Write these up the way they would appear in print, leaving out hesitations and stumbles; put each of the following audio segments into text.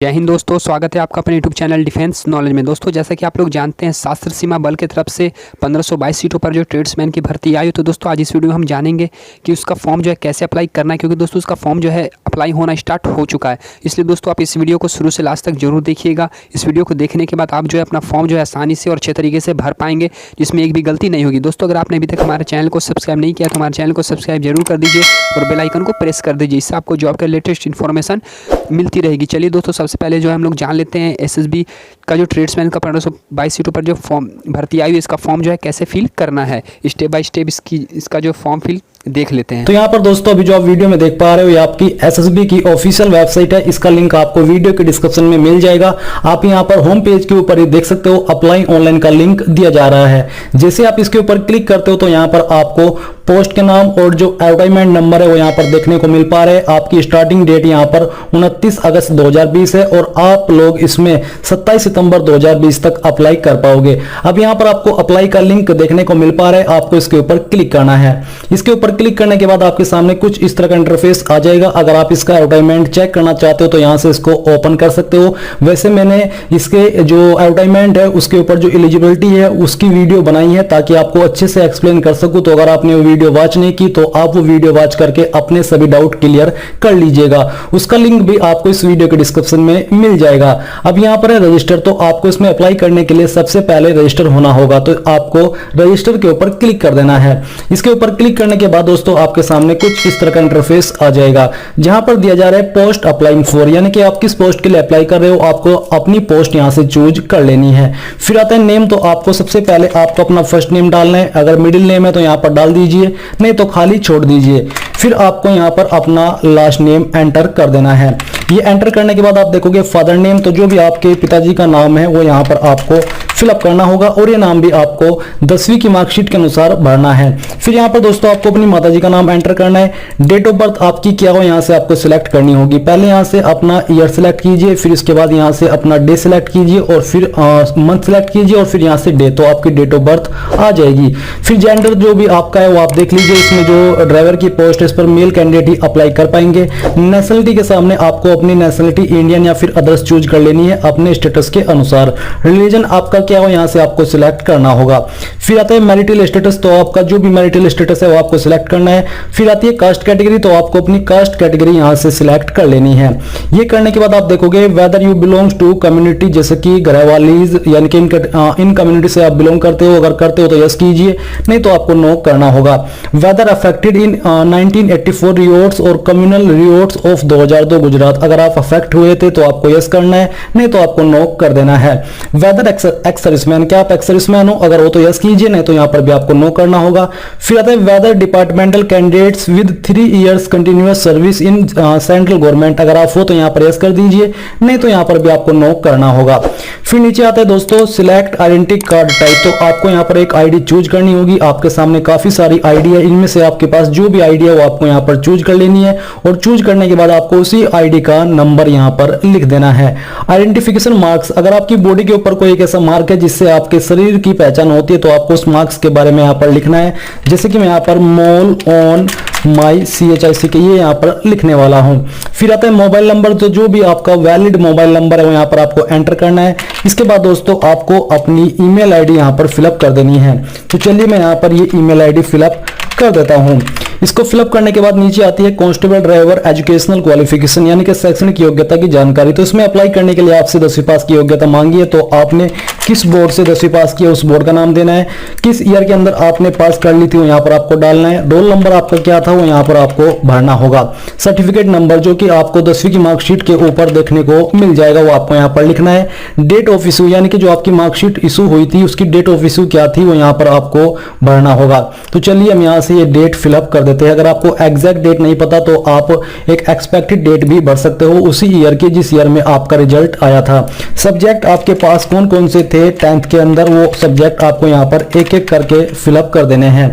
जय हिंद दोस्तों, स्वागत है आपका अपने यूट्यूब चैनल डिफेंस नॉलेज में। दोस्तों, जैसा कि आप लोग जानते हैं, सशस्त्र सीमा बल की तरफ से 1522 सीटों पर जो ट्रेड्समैन की भर्ती आई। तो दोस्तों, आज इस वीडियो में हम जानेंगे कि उसका फॉर्म जो है कैसे अप्लाई करना है, क्योंकि दोस्तों उसका फॉर्म जो है अप्लाई होना स्टार्ट हो चुका है। इसलिए दोस्तों आप इस वीडियो को शुरू से लास्ट तक जरूर देखिएगा। इस वीडियो को देखने के बाद आप जो है अपना फॉर्म जो है आसानी से और अच्छे तरीके से भर पाएंगे, जिसमें एक भी गलती नहीं होगी। दोस्तों, अगर आपने अभी तक हमारे चैनल को सब्सक्राइब नहीं किया तो हमारे चैनल को सब्सक्राइब जरूर कर दीजिए और बेल आइकन को प्रेस कर दीजिए। इससे आपको जॉब का लेटेस्ट इन्फॉर्मेशन मिलती रहेगी। चलिए दोस्तों, सबसे पहले जो हम लोग जान लेते हैं एसएसबी का जो ट्रेड्समैन का 1522 सीटों पर जो फॉर्म भर्ती आई है, इसका फॉर्म जो है कैसे फिल करना है। स्टेप बाय स्टेप इसका जो फॉर्म फिल देख लेते हैं। तो यहाँ पर दोस्तों अभी जो आप वीडियो में देख पा रहे हो, ये आपकी एसएसबी की ऑफिशियल वेबसाइट है। इसका लिंक आपको वीडियो के डिस्क्रिप्शन में मिल जाएगा। आप यहाँ पर होम पेज के ऊपर ही देख सकते हो, अप्लाई ऑनलाइन का लिंक दिया जा रहा है। जैसे आप इसके ऊपर क्लिक करते हो तो यहाँ पर आपको पोस्ट के नाम और जो एडवर्टाइजमेंट नंबर है वो यहाँ पर देखने को मिल पा रहे हैं। आपकी स्टार्टिंग डेट यहाँ पर 29 अगस्त 2020 है और आप लोग इसमें 27 सितंबर 2020 तक अप्लाई कर पाओगे। अब यहाँ पर आपको अप्लाई का लिंक देखने को मिल पा रहा है, आपको इसके ऊपर क्लिक करना है। इसके ऊपर क्लिक करने के बाद आपके सामने कुछ इस तरह का इंटरफेस आ जाएगा। अगर आप इसका एडवर्टाइजमेंट चेक करना चाहते हो तो यहाँ से इसको ओपन कर सकते हो। वैसे मैंने इसके जो एडवर्टाइजमेंट है उसके ऊपर जो एलिजिबिलिटी है उसकी वीडियो बनाई है, ताकि आपको अच्छे से एक्सप्लेन कर सकूं। तो अगर आपने वीडियो वॉच नहीं की तो आप वो वीडियो वॉच करके अपने सभी डाउट क्लियर कर लीजिएगा। उसका लिंक भी आपको इस वीडियो के डिस्क्रिप्शन में मिल जाएगा। अब यहाँ पर है रजिस्टर, तो आपको इसमें अप्लाई करने के लिए सबसे पहले रजिस्टर होना होगा। तो आपको रजिस्टर के ऊपर क्लिक कर देना है। इसके ऊपर क्लिक करने के बाद दोस्तों आपके सामने कुछ इस तरह का इंटरफेस आ जाएगा, जहां पर दिया जा रहा है पोस्ट अप्लाइंग फॉर, यानी कि आप किस पोस्ट के लिए अप्लाई कर रहे हो, आपको अपनी पोस्ट यहां से चूज कर लेनी है। फिर आता है नेम, तो आपको सबसे पहले आपको अपना फर्स्ट नेम डालना है। अगर मिडिल नेम है तो यहां पर डाल दीजिए, नहीं तो खाली छोड़ दीजिए। फिर आपको यहां पर अपना लास्ट नेम एंटर कर देना है। ये एंटर करने के बाद आप देखोगे फादर नेम, तो जो भी आपके पिताजी का नाम है वो यहां पर आपको फिलअप करना होगा और ये नाम भी आपको 10वीं की मार्कशीट के अनुसार भरना है। फिर यहाँ पर दोस्तों आपको अपनी माताजी का नाम एंटर करना है। डेट ऑफ बर्थ आपकी क्या हो यहाँ से आपको सिलेक्ट करनी होगी। पहले यहाँ से अपना ईयर सिलेक्ट कीजिए, फिर इसके बाद यहाँ से अपना डे सिलेक्ट कीजिए और फिर मंथ सिलेक्ट कीजिए और फिर यहाँ से डे, तो आपकी डेट ऑफ बर्थ आ जाएगी। फिर जेंडर जो भी आपका है वो आप देख लीजिए। इसमें जो ड्राइवर की पोस्ट है इस पर मेल कैंडिडेट ही अप्लाई कर पाएंगे। नेशनलिटी के सामने आपको अपनी नेशनलिटी इंडियन या फिर अदर्स चूज कर लेनी है अपने स्टेटस के अनुसार। रिलीजन आपका क्या हो यहाँ से आपको सिलेक्ट करना होगा। फिर आता है मैरिटल स्टेटस, तो आपका जो भी मैरिटल स्टेटस है वो आपको सिलेक्ट करना है। फिर आती है कास्ट कैटेगरी, तो आपको अपनी कास्ट कैटेगरी यहाँ से सिलेक्ट कर लेनी है। ये करने के बाद आप देखोगे whether you belongs to community, जैसे कि घरवालीज, यानी कि इन कम्युनिटी से आप बिलोंग करते हो। अगर करते हो तो यस कीजिए, नहीं तो आपको नो करना होगा। वेदर अफेक्टेड इन 1984 रिवॉर्ड्स और कम्युनल रिवॉर्ड्स ऑफ 2002 गुजरात, अगर आप अफेक्ट हुए थे तो आपको यस करना है, नहीं तो आपको नो कर देना है। वेदर एक्स सर्विसमैन, क्या आप एक्स सर्विसमैन हो, अगर हो तो यस कीजिए, नहीं तो यहां पर भी आपको नो करना होगा। फिर आता है whether departmental candidates with 3 years continuous service in central government, अगर आप हो तो यहां पर यस कर दीजिए, नहीं तो यहां पर भी आपको नो करना होगा। फिर नीचे आता है दोस्तों सिलेक्ट आइडेंटिटी कार्ड टाइप, तो आपको यहां पर एक आईडी चूज करनी होगी। आपके सामने काफी सारी आईडी है, इनमें से आपके पास जो भी आईडी है वो आपको यहां पर चूज कर लेनी है और चूज करने के बाद आपको उसी आईडी का नंबर यहां पर लिख देना है। आइडेंटिफिकेशन मार्क्स, अगर आपकी बॉडी के ऊपर कोई एक ऐसा मार्क है जिससे आपके शरीर की पहचान होती है तो आपको उस मार्क्स के बारे में यहां पर लिखना है। जैसे कि मैं यहां पर मोल ऑन माई CHIC के ये यहाँ पर लिखने वाला हूँ। फिर आता है मोबाइल नंबर, तो जो भी आपका वैलिड मोबाइल नंबर है वो यहाँ पर आपको एंटर करना है। इसके बाद दोस्तों आपको अपनी ईमेल आईडी यहाँ पर फिलअप कर देनी है। तो चलिए मैं यहाँ पर ये ईमेल आईडी फिलअप कर देता हूँ। इसको फिलअप करने के बाद नीचे आती है कांस्टेबल ड्राइवर एजुकेशनल क्वालिफिकेशन, यानी कि शैक्षणिक योग्यता की जानकारी। तो इसमें अप्लाई करने के लिए आपसे 10वीं पास की योग्यता मांगी है, तो आपने किस बोर्ड से 10वीं पास किया उस बोर्ड का नाम देना है। किस ईयर के अंदर आपने पास कर ली थी वो यहाँ पर आपको डालना है। रोल नंबर आपका क्या था वो यहाँ पर आपको भरना होगा। सर्टिफिकेट नंबर जो कि आपको 10वीं की मार्कशीट के ऊपर देखने को मिल जाएगा वो आपको यहाँ पर लिखना है। डेट ऑफ इशू, यानी कि जो आपकी मार्कशीट इशू हुई थी उसकी डेट ऑफ इशू क्या थी वो यहाँ पर आपको भरना होगा। तो चलिए हम यहाँ से ये डेट फिलअप कर देते हैं। अगर आपको एग्जैक्ट डेट नहीं पता तो आप एक एक्सपेक्टेड डेट भी भर सकते हो उसी ईयर की जिस ईयर में आपका रिजल्ट आया था। सब्जेक्ट आपके पास कौन कौन से थे थे 10th के अंदर वो सब्जेक्ट आपको यहाँ पर एक एक करके फिलअप कर देने हैं।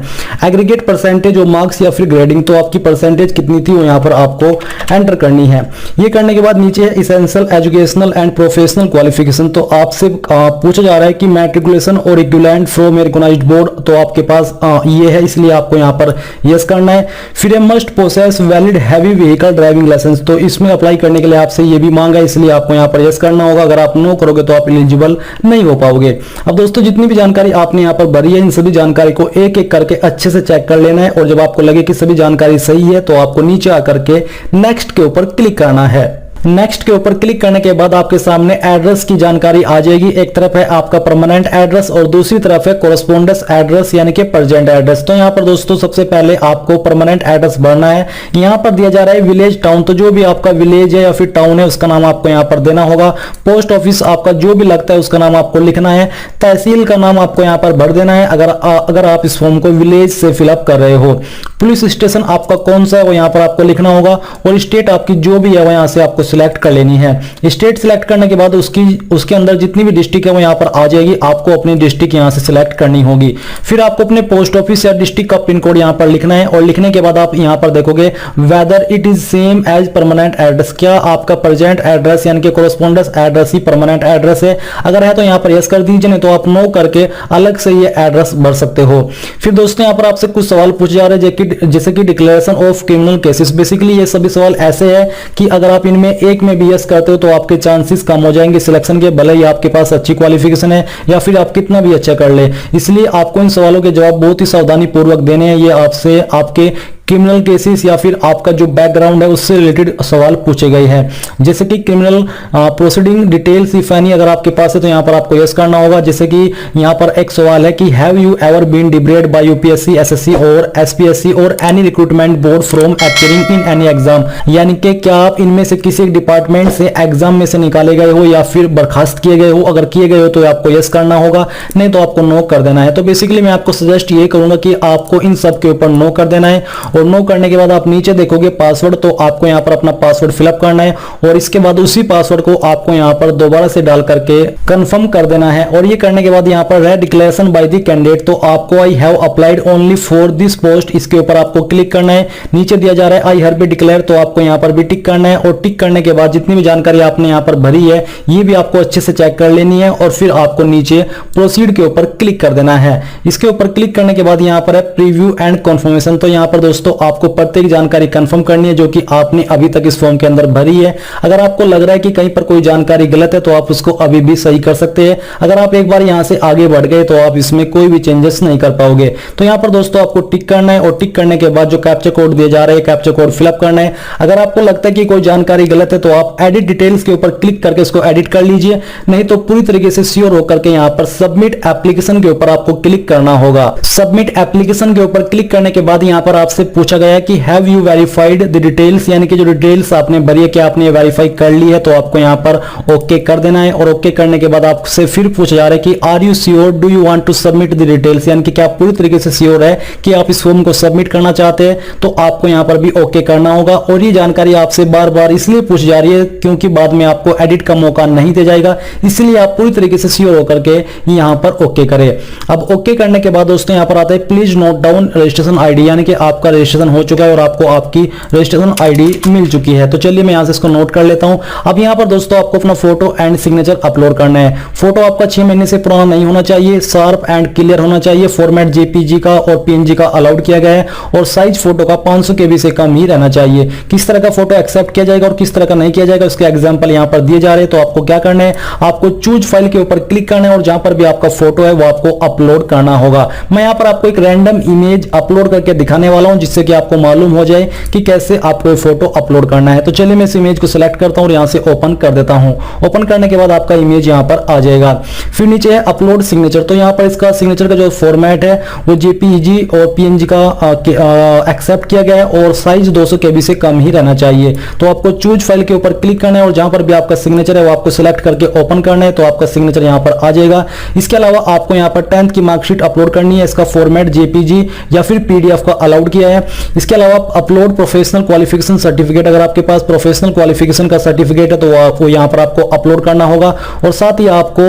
एग्रीगेट परसेंटेज और मार्क्स या फिर ग्रेडिंग, तो आपकी परसेंटेज कितनी थी वो यहाँ पर आपको एंटर करनी है। ये करने के बाद नीचे है essential educational and professional qualification, तो आपसे पूछा जा रहा है कि मैट्रिकुलेशन और इक्विवेलेंट फ्रॉम रिकॉग्नाइज्ड बोर्ड, तो आपके पास ये है, इसलिए आपको यहाँ पर यस करना है। फिर ये must possess valid heavy vehicle driving licence, तो इसमें अप्लाई करने के लिए आपसे ये भी मांगा है, इसलिए आपको यहाँ पर यस करना होगा। अगर आप नो करोगे तो आप एलिजिबल नहीं हो पाओगे। अब दोस्तों जितनी भी जानकारी आपने यहाँ पर भरी है, इन सभी जानकारी को एक एक करके अच्छे से चेक कर लेना है, और जब आपको लगे कि सभी जानकारी सही है तो आपको नीचे आकर के नेक्स्ट के ऊपर क्लिक करना है। नेक्स्ट के ऊपर क्लिक करने के बाद आपके सामने एड्रेस की जानकारी आ जाएगी। एक तरफ है आपका परमानेंट एड्रेस और दूसरी तरफ है कोरेस्पोंडेंस एड्रेस यानी कि प्रेजेंट एड्रेस। तो यहाँ पर दोस्तों सबसे पहले आपको परमानेंट एड्रेस भरना है। यहाँ पर दिया जा रहा है विलेज टाउन, तो जो भी आपका विलेज है या फिर टाउन है उसका नाम आपको यहाँ पर देना होगा। पोस्ट ऑफिस आपका जो भी लगता है उसका नाम आपको लिखना है। तहसील का नाम आपको यहाँ पर भर देना है अगर आप इस फॉर्म को विलेज से फिलअप कर रहे हो। पुलिस स्टेशन आपका कौन सा है वो यहाँ पर आपको लिखना होगा, और स्टेट आपकी जो भी है वो यहाँ से आपको सिलेक्ट कर लेनी है। स्टेट सिलेक्ट करने के बाद उसके अंदर जितनी भी डिस्ट्रिक्ट है वो यहाँ पर आ जाएगी। आपको अपनी डिस्ट्रिक्ट यहाँ से सिलेक्ट करनी होगी। फिर आपको अपने पोस्ट ऑफिस या डिस्ट्रिक्ट का पिन कोड यहाँ पर लिखना है, और लिखने के बाद आप यहाँ पर देखोगे whether it is same as permanent address, क्या आपका प्रेजेंट एड्रेस यानी कि कोरेस्पोंडेंस एड्रेस ही परमानेंट एड्रेस है। अगर है तो यहाँ पर यस कर दीजिए, नहीं तो आप नो करके अलग से ये एड्रेस भर सकते हो। फिर दोस्तों यहाँ पर आपसे कुछ सवाल पूछे जा रहे हैं, जैसे कि declaration of criminal cases. Basically ये सभी सवाल ऐसे है कि अगर आप इनमें एक में भी यस करते हो तो आपके चांसेस कम हो जाएंगे सिलेक्शन के, भले ही आपके पास अच्छी क्वालिफिकेशन है या फिर आप कितना भी अच्छा कर ले। इसलिए आपको इन सवालों के जवाब बहुत ही सावधानी पूर्वक देने हैं। ये आपसे आपके क्रिमिनल केसेस या फिर आपका जो बैकग्राउंड है उससे रिलेटेड सवाल पूछे गए हैं, जैसे कि criminal proceeding details if any अगर आपके पास है तो यहाँ पर आपको यस करना होगा। जैसे कि यहाँ पर एक सवाल है कि have you ever been debarred by UPSC, SSC और एसपीएससी और any recruitment board from appearing in any exam, यानी कि क्या आप इनमें से किसी एक डिपार्टमेंट से एग्जाम में से निकाले गए हो या फिर बर्खास्त किए गए हो। अगर किए गए हो तो आपको यस करना होगा, नहीं तो आपको नो कर देना है। तो बेसिकली मैं आपको सजेस्ट ये करूंगा कि आपको इन सब के ऊपर नो कर देना है, और नो करने के बाद आप नीचे देखोगे पासवर्ड, तो आपको यहां पर अपना पासवर्ड फिलअप करना है, और इसके बाद उसी पासवर्ड को आपको यहां पर दोबारा से डाल करके कंफर्म कर देना है। और ये करने के बाद यहां पर है डिक्लेरेशन बाय द कैंडिडेट, तो आपको I have applied only for this post, इसके ऊपर आपको क्लिक करना है। नीचे दिया जा रहा है आई हैव बी डिक्लेयर, तो आपको यहां पर भी टिक करना है, और टिक करने के बाद जितनी भी जानकारी आपने यहां पर भरी है ये भी आपको अच्छे से चेक कर लेनी है, और फिर आपको नीचे प्रोसीड के ऊपर क्लिक कर देना है। इसके ऊपर क्लिक करने के बाद यहां पर है प्रीव्यू एंड कंफर्मेशन, तो यहां पर दोस्तों आपको प्रत्येक जानकारी कंफर्म करनी है जो कि आपने अभी तक इस फॉर्म के अंदर भरी है। अगर आपको लग रहा है कि कहीं पर कोई जानकारी गलत है तो आप उसको अभी भी सही कर सकते हैं। अगर आप एक बार यहां से आगे बढ़ गए तो आप इसमें कोई भी चेंजेस नहीं कर पाओगे। तो यहां पर दोस्तों आपको टिक करना है, और टिक करने के बाद जो कैप्चा कोड दिए जा रहे हैं कैप्चा कोड फिलअप करना है। अगर आपको लगता है कि कोई जानकारी गलत है तो आप एडिट डिटेल्स के ऊपर क्लिक करके इसको एडिट कर लीजिए, नहीं तो पूरी तरीके से श्योर होकर के यहां पर सबमिट एप्लीकेशन के ऊपर आपको क्लिक करना होगा। सबमिट एप्लीकेशन के ऊपर क्लिक करने के बाद यहां पर आपसे पूछा गया कि have you verified the details, यानी कि जो डिटेल्स आपने भरी है क्या आपने वेरीफाई कर ली है, तो आपको यहां पर ओके कर देना है। और ओके करने के बाद आपसे फिर पूछा जा रहा है कि are you sure do you want to submit the details, यानी कि क्या आप पूरी तरीके से श्योर है कि आप इस फॉर्म को सबमिट करना चाहते हैं, तो आपको यहां पर भी ओके करना होगा। और ये जानकारी आपसे बार बार इसलिए पूछी जा रही है क्योंकि बाद में आपको एडिट का मौका नहीं दिया जाएगा, इसलिए आप पूरी तरीके से श्योर होकर के यहां पर ओके करें। अब ओके करने के बाद दोस्तों यहां पर आता है please note down registration ID, यानी कि आपका रजिस्ट्रेशन हो चुका है और आपको आपकी रजिस्ट्रेशन आईडी मिल चुकी है। तो चलिए मैं यहां से इसको नोट कर लेता हूं। अब यहां पर दोस्तों आपको अपना फोटो एंड सिग्नेचर अपलोड करना है। फोटो आपका 6 महीने से पुराना नहीं होना चाहिए, शार्प एंड क्लियर होना चाहिए। फॉर्मेट जेपीजी का और पीएनजी का अलाउड किया गया है, और साइज फोटो का 500 केबी से कम ही रहना चाहिए। किस तरह का फोटो एक्सेप्ट किया जाएगा और किस तरह का नहीं किया जाएगा उसके एग्जांपल यहां पर दिए जा रहे हैं। तो आपको क्या करना है, आपको चूज फाइल के ऊपर क्लिक करना है, और जहां पर भी आपका फोटो है वो आपको अपलोड करना होगा। मैं यहां पर आपको एक रैंडम इमेज अपलोड करके दिखाने वाला हूं, जिससे कि आपको मालूम हो जाए कि कैसे आपको फोटो अपलोड करना है। तो चलिए मैं इस इमेज को सिलेक्ट करता हूं और यहां से ओपन कर देता हूं। ओपन करने के बाद आपका इमेज यहां पर आ जाएगा। फिर नीचे है अपलोड सिग्नेचर, तो यहां पर इसका सिग्नेचर का जो फॉर्मेट है वो जेपीजी और पीएनजी का एक्सेप्ट किया गया है, और साइज 200 केबी से कम ही रहना चाहिए। तो आपको चूज फाइल के ऊपर क्लिक करना है, और जहां पर भी आपका सिग्नेचर है वो आपको सिलेक्ट करके ओपन करना है, तो आपका सिग्नेचर यहां पर आ जाएगा। इसके अलावा आपको यहां पर 10th की मार्कशीट अपलोड करनी है, इसका फॉर्मेट जेपीजी या फिर पीडीएफ का अलाउड किया दिया है। इसके अलावा अपलोड प्रोफेशनल क्वालिफिकेशन सर्टिफिकेट, अगर आपके पास प्रोफेशनल क्वालिफिकेशन का सर्टिफिकेट है तो वो आपको यहाँ पर आपको अपलोड करना होगा। और साथ ही आपको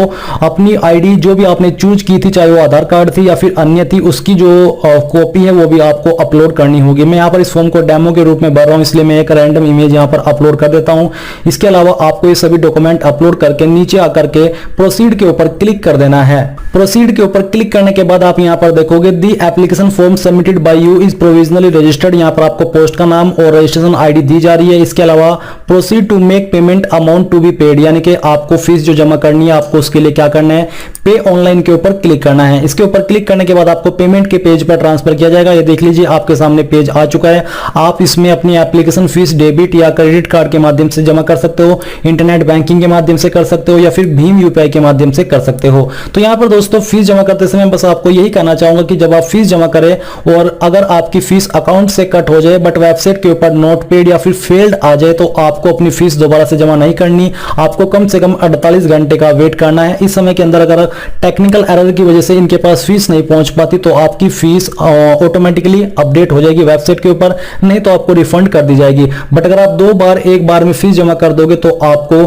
अपनी आईडी जो भी आपने चूज की थी, चाहे वो आधार कार्ड थी या फिर अन्य थी, उसकी जो कॉपी है वो भी आपको अपलोड करनी होगी। मैं यहाँ पर इस फॉर्म को डेमो के रूप में भर रहा हूँ, इसलिए मैं एक रैंडम इमेज यहाँ पर अपलोड कर देता हूँ। इसके अलावा आपको ये सभी डॉक्यूमेंट अपलोड करके नीचे आकर के प्रोसीड के ऊपर क्लिक कर देना है। प्रोसीड के ऊपर क्लिक करने के बाद आप यहाँ पर देखोगे the application form submitted by you is provisionally registered. यहाँ पर आपको पोस्ट का नाम और रजिस्ट्रेशन आईडी दी जा रही है। इसके अलावा proceed to make payment amount to be paid, यानी कि आपको फीस जो जमा करनी है आपको उसके लिए क्या करना है, पे ऑनलाइन के ऊपर क्लिक करना है। इसके ऊपर क्लिक करने के बाद आपको पेमेंट के पेज पर ट्रांसफर किया जाएगा। ये देख लीजिए आपके सामने पेज आ चुका है। आप इसमें अपनी एप्लीकेशन फीस डेबिट या क्रेडिट कार्ड के माध्यम से जमा कर सकते हो, इंटरनेट बैंकिंग के माध्यम से कर सकते हो या फिर भीम यूपीआई के माध्यम से कर सकते हो। तो यहाँ पर दोस्तों फीस जमा करते समय बस आपको यही कहना चाहूंगा कि जब आप फीस जमा करें और अगर आपकी फीस अकाउंट से कट हो जाए बट वेबसाइट के ऊपर नॉट पेड या फिर फेल्ड आ जाए तो आपको अपनी फीस दोबारा से जमा नहीं करनी, आपको कम से कम 48 घंटे का वेट करना है। इस समय के अंदर अगर टेक्निकल एरर की वजह से इनके पास फीस नहीं पहुंच पाती तो आपकी फीस ऑटोमेटिकली अपडेट हो जाएगी वेबसाइट के ऊपर, नहीं तो आपको रिफंड कर दी जाएगी। बट अगर आप 2 बार एक बार में फीस जमा कर दोगे तो आपको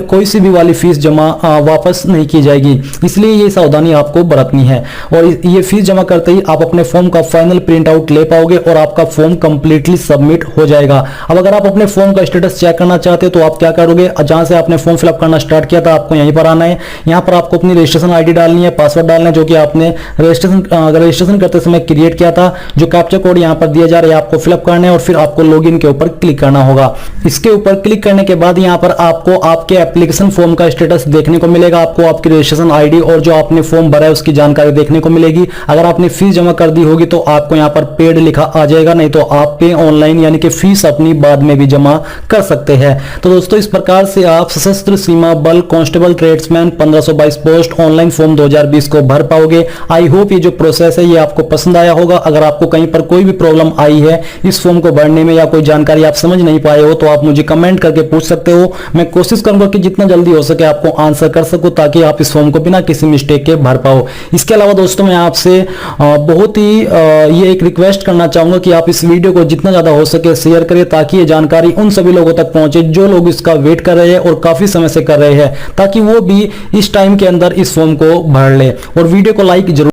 कोई सी भी वाली फीस जमा वापस नहीं की जाएगी। इसलिए ये सावधानी आपको बरतनी है। और ये फीस जमा करते ही आप अपने फॉर्म का फाइनल प्रिंट आउट ले पाओगे और आपका फॉर्म कंप्लीटली सबमिट हो जाएगा। अब अगर आप अपने फॉर्म का स्टेटस चेक करना चाहते हो तो आप क्या करोगे, जहां से आपने फॉर्म फिलअप करना स्टार्ट किया था आपको यहीं पर आना है। यहां पर आपको अपनी रजिस्ट्रेशन आईडी डालनी है, पासवर्ड डालना है जो कि आपने रजिस्ट्रेशन करते समय क्रिएट किया था। जो कैप्चा कोड यहां पर दिया जा रहा है आपको फिलअप करना है और फिर आपको लॉगिन के ऊपर क्लिक करना होगा। इसके ऊपर क्लिक करने के बाद यहां पर आपको आपके एप्लीकेशन फॉर्म का स्टेटस देखने को मिलेगा। आपको आपकी रजिस्ट्रेशन आईडी और जो आपने फॉर्म भरा है उसकी जानकारी देखने को मिलेगी। अगर आपने फीस जमा कर दी होगी तो आपको यहां पर पेड लिखा आ जाएगा, नहीं तो आप पे ऑनलाइन यानी कि फीस अपनी बाद में भी जमा कर सकते हैं। तो दोस्तों इस प्रकार से आप सशस्त्र सीमा बल constable tradesman 1522 post online form 2020 को भर पाओगे। आई होप ये जो प्रोसेस है ये आपको पसंद आया होगा। अगर आपको कहीं पर कोई भी प्रॉब्लम आई है इस फॉर्म को भरने में या कोई जानकारी आप समझ नहीं पाए हो तो आप मुझे कमेंट करके पूछ सकते हो। मैं कोशिश करूंगा कि जितना जल्दी हो सके आपको आंसर कर सकूं ताकि आप इस फॉर्म को बिना किसी मिस्टेक के भर पाओ। इसके अलावा दोस्तों मैं आपसे बहुत ही ये एक रिक्वेस्ट करना चाहूंगा कि आप इस वीडियो को जितना ज्यादा हो सके शेयर करें ताकि ये जानकारी उन सभी लोगों तक पहुंचे जो लोग इसका वेट कर रहे हैं और काफी समय से कर रहे हैं, ताकि वो भी इस टाइम के अंदर इस फॉर्म को भर ले। और वीडियो को लाइक जरूर